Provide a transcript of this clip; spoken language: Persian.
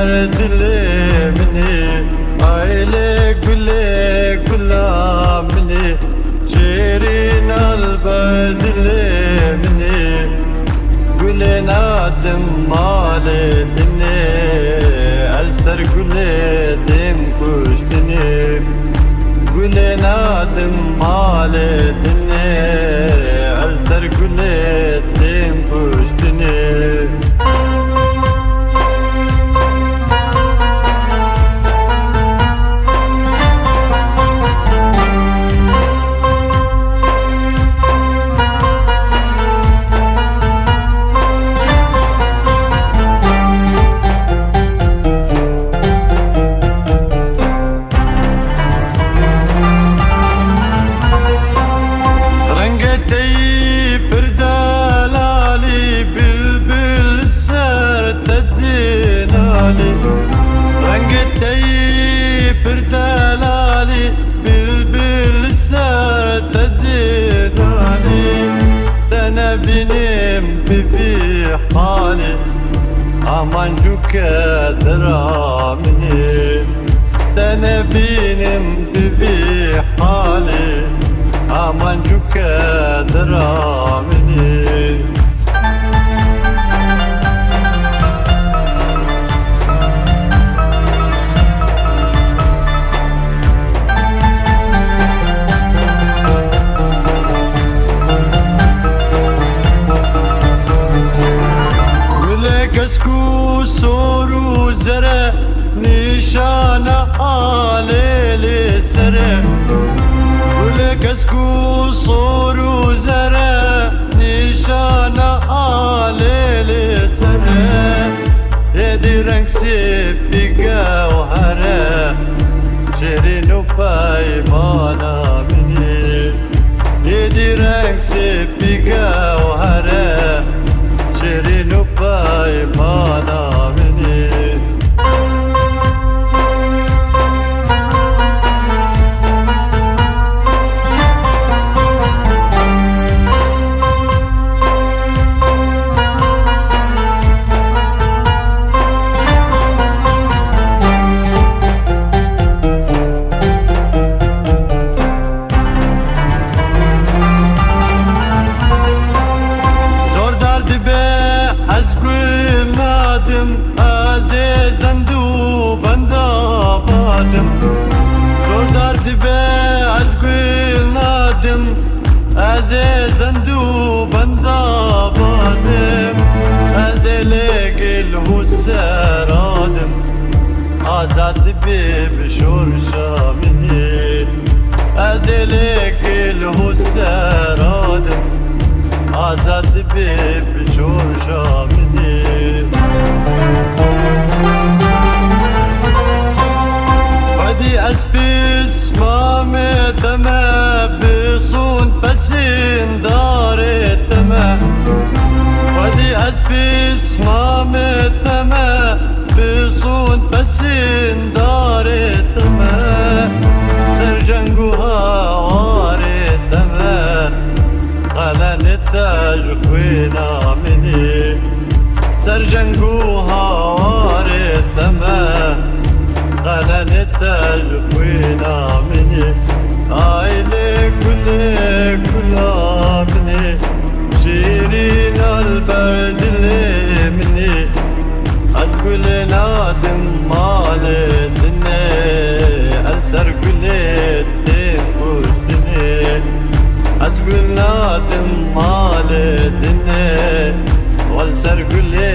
البردلي مني عيلي قولي كلها مني شيرين البردلي مني قولي نادم مالي دني السر قولي دم كشتني قولي نادم مالي دني السر قولي دم كشتني رنقتي بردلالي بلبل ستدينالي انا بنم بفي حالي امان جوك درامني انا بنم بفي حالي امان جوك درامني كسكو سورو زرع نشان علي سرع ولا كسكو سورو زرع نشان علي سرع يدي رنگ سبقا وهرا شيرين وبايمانا مني يدي رنگ سبقا وهرا شيرين وبايمانا مني عزيزا دوبندا بادم زور درد به عزقل نادم عزيزا دوبندا بادم ازلك الهسرادم آزاد بشور شامني ازلك الهسرادم آزاد بشور شامني فدي أسبس ما متما بصون بسين دار التما فدي أسبس ما متما بصون بسين دار التما سرجنقوها وار التما غلا نتاج خوينا مني سرجنقوها وار التما غلا نتاج خوينا مني عيلي كلها مني شيرين البردلي مني الكل نادم مالي دني السر كلي تنكشني الكل نادم مالي دني والسر كلي